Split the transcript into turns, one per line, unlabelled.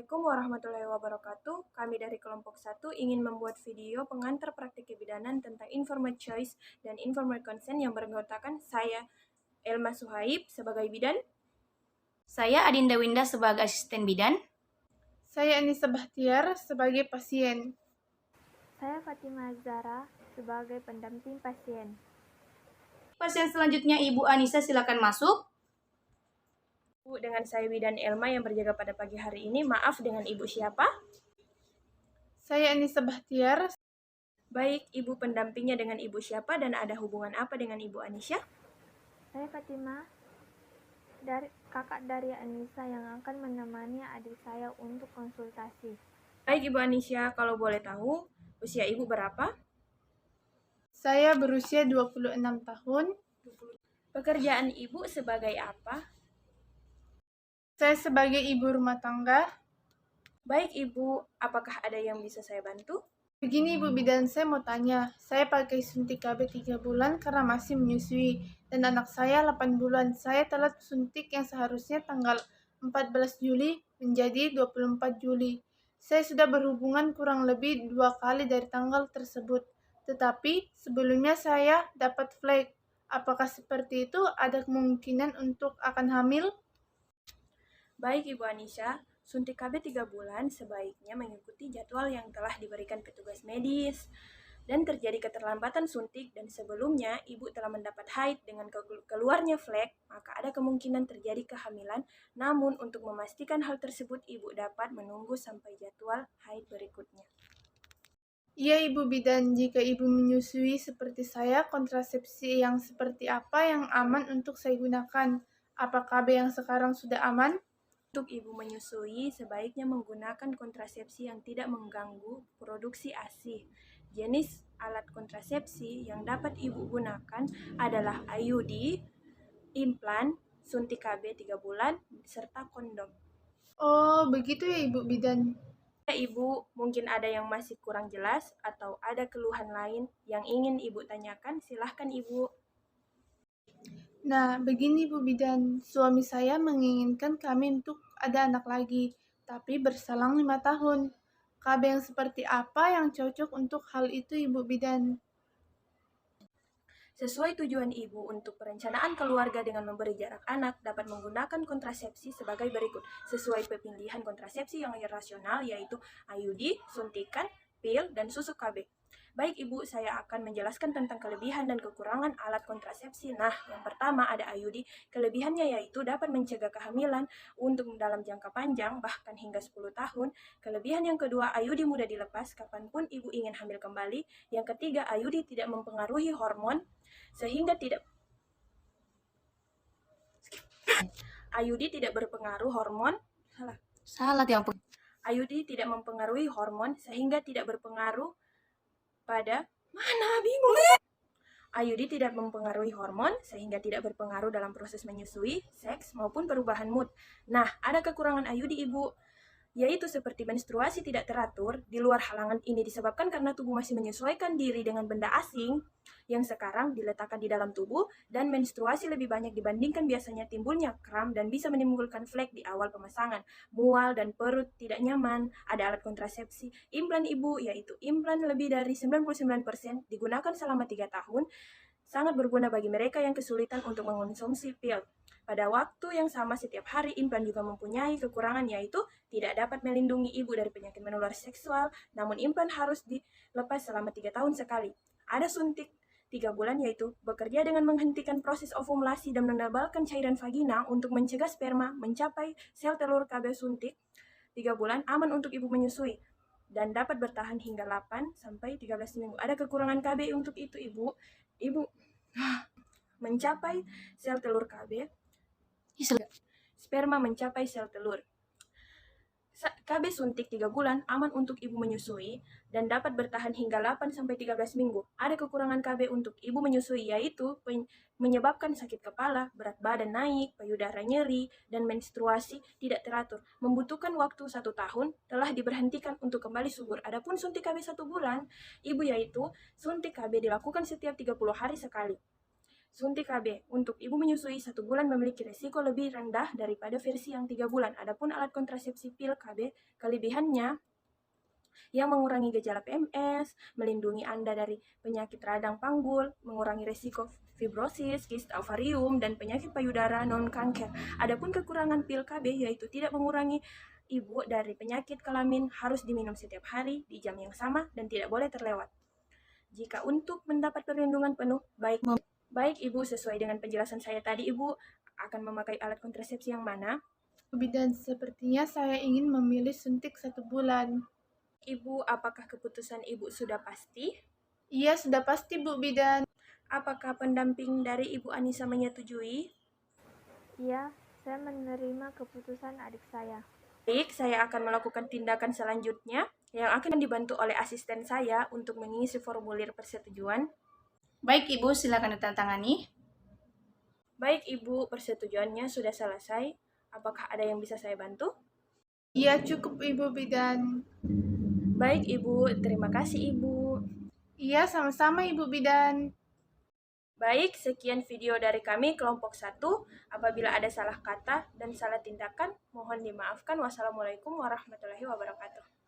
Assalamualaikum warahmatullahi wabarakatuh. Kami dari kelompok 1 ingin membuat video pengantar praktik kebidanan tentang informed choice dan informed consent yang beranggotakan saya, Elma Suhaib, sebagai bidan.
Saya Adinda Winda sebagai asisten bidan.
Saya Anissa Bahtiar sebagai pasien.
Saya Fatima Zara sebagai pendamping pasien.
Pasien selanjutnya Ibu Anissa, silakan masuk.
Bu, dengan saya bidan Elma yang berjaga pada pagi hari ini. Maaf, dengan Ibu siapa?
Saya Anissa Bahtiar.
Baik, Ibu pendampingnya dengan Ibu siapa dan ada hubungan apa dengan Ibu Anisya?
Saya Fatima, kakak dari Anissa yang akan menemani adik saya untuk konsultasi.
Baik Ibu Anisya, kalau boleh tahu, usia Ibu berapa?
Saya berusia 26 tahun.
Pekerjaan Ibu sebagai apa?
Saya sebagai ibu rumah tangga.
Baik Ibu, apakah ada yang bisa saya bantu?
Begini Ibu bidan, saya mau tanya. Saya pakai suntik KB 3 bulan karena masih menyusui. Dan anak saya 8 bulan. Saya telat suntik yang seharusnya tanggal 14 Juli menjadi 24 Juli. Saya sudah berhubungan kurang lebih 2 kali dari tanggal tersebut. Tetapi sebelumnya saya dapat flek. Apakah seperti itu ada kemungkinan untuk akan hamil?
Baik Ibu Anisya, suntik KB 3 bulan sebaiknya mengikuti jadwal yang telah diberikan petugas medis. Dan terjadi keterlambatan suntik dan sebelumnya Ibu telah mendapat haid dengan keluarnya flek, maka ada kemungkinan terjadi kehamilan. Namun untuk memastikan hal tersebut, Ibu dapat menunggu sampai jadwal haid berikutnya.
Iya Ibu bidan, jika Ibu menyusui seperti saya, kontrasepsi yang seperti apa yang aman untuk saya gunakan? Apa KB yang sekarang sudah aman?
Untuk Ibu menyusui, sebaiknya menggunakan kontrasepsi yang tidak mengganggu produksi ASI. Jenis alat kontrasepsi yang dapat Ibu gunakan adalah IUD, implan, suntik KB 3 bulan, serta kondom.
Oh, begitu ya Ibu bidan.
Ya, Ibu, mungkin ada yang masih kurang jelas atau ada keluhan lain yang ingin Ibu tanyakan, silahkan Ibu.
Nah, begini Bu bidan, suami saya menginginkan kami untuk ada anak lagi, tapi berselang 5 tahun. KB yang seperti apa yang cocok untuk hal itu Ibu bidan?
Sesuai tujuan Ibu untuk perencanaan keluarga dengan memberi jarak anak, dapat menggunakan kontrasepsi sebagai berikut. Sesuai pemilihan kontrasepsi yang rasional, yaitu IUD, suntikan, pil, dan susu KB. Baik Ibu, saya akan menjelaskan tentang kelebihan dan kekurangan alat kontrasepsi. Nah, yang pertama ada IUD. Kelebihannya yaitu dapat mencegah kehamilan untuk dalam jangka panjang, bahkan hingga 10 tahun. Kelebihan yang kedua, IUD mudah dilepas kapanpun Ibu ingin hamil kembali. Yang ketiga, IUD tidak mempengaruhi hormon, sehingga IUD tidak berpengaruh hormon. IUD tidak mempengaruhi hormon sehingga tidak berpengaruh pada IUD tidak mempengaruhi hormon sehingga tidak berpengaruh dalam proses menyusui, seks, maupun perubahan mood. Nah, ada kekurangan IUD Ibu, yaitu seperti menstruasi tidak teratur. Di luar halangan ini disebabkan karena tubuh masih menyesuaikan diri dengan benda asing yang sekarang diletakkan di dalam tubuh, dan menstruasi lebih banyak dibandingkan biasanya, timbulnya kram dan bisa menimbulkan flek di awal pemasangan, mual dan perut tidak nyaman. Ada alat kontrasepsi implan Ibu, yaitu implan lebih dari 99% digunakan selama 3 tahun, sangat berguna bagi mereka yang kesulitan untuk mengonsumsi pil. Pada waktu yang sama setiap hari, implan juga mempunyai kekurangan, yaitu tidak dapat melindungi ibu dari penyakit menular seksual, namun implan harus dilepas selama 3 tahun sekali. Ada suntik 3 bulan, yaitu bekerja dengan menghentikan proses ovulasi dan menebalkan cairan vagina untuk mencegah sperma mencapai sel telur. KB suntik 3 bulan aman untuk ibu menyusui dan dapat bertahan hingga 8 sampai 13 minggu. Ada kekurangan KB untuk itu Ibu. Ibu mencapai sel telur KB, sperma mencapai sel telur. KB suntik 3 bulan aman untuk ibu menyusui dan dapat bertahan hingga 8 sampai 13 minggu. Ada kekurangan KB untuk ibu menyusui, yaitu menyebabkan sakit kepala, berat badan naik, payudara nyeri, dan menstruasi tidak teratur. Membutuhkan waktu 1 tahun, telah diberhentikan untuk kembali subur. Adapun suntik KB 1 bulan, Ibu, yaitu suntik KB dilakukan setiap 30 hari sekali. Suntik KB untuk ibu menyusui 1 bulan memiliki risiko lebih rendah daripada versi yang 3 bulan. Adapun alat kontrasepsi pil KB, kelebihannya yang mengurangi gejala PMS, melindungi Anda dari penyakit radang panggul, mengurangi risiko fibrosis, kista ovarium, dan penyakit payudara non-kanker. Adapun kekurangan pil KB yaitu tidak mengurangi ibu dari penyakit kelamin, harus diminum setiap hari di jam yang sama dan tidak boleh terlewat. Jika untuk mendapat perlindungan penuh, baik ibu sesuai dengan penjelasan saya tadi, ibu akan memakai alat kontrasepsi yang mana?
Bu Bidan, sepertinya saya ingin memilih suntik 1 bulan.
Ibu, apakah keputusan ibu sudah pasti?
Iya, sudah pasti Bu Bidan.
Apakah pendamping dari Ibu Anissa menyetujui?
Iya, saya menerima keputusan adik saya.
Baik, saya akan melakukan tindakan selanjutnya yang akan dibantu oleh asisten saya untuk mengisi formulir persetujuan.
Baik Ibu, silakan ditandatangani.
Baik Ibu, persetujuannya sudah selesai. Apakah ada yang bisa saya bantu?
Iya, cukup Ibu Bidan.
Baik Ibu, terima kasih Ibu.
Iya, sama-sama Ibu Bidan.
Baik, sekian video dari kami kelompok 1. Apabila ada salah kata dan salah tindakan, mohon dimaafkan. Wassalamualaikum warahmatullahi wabarakatuh.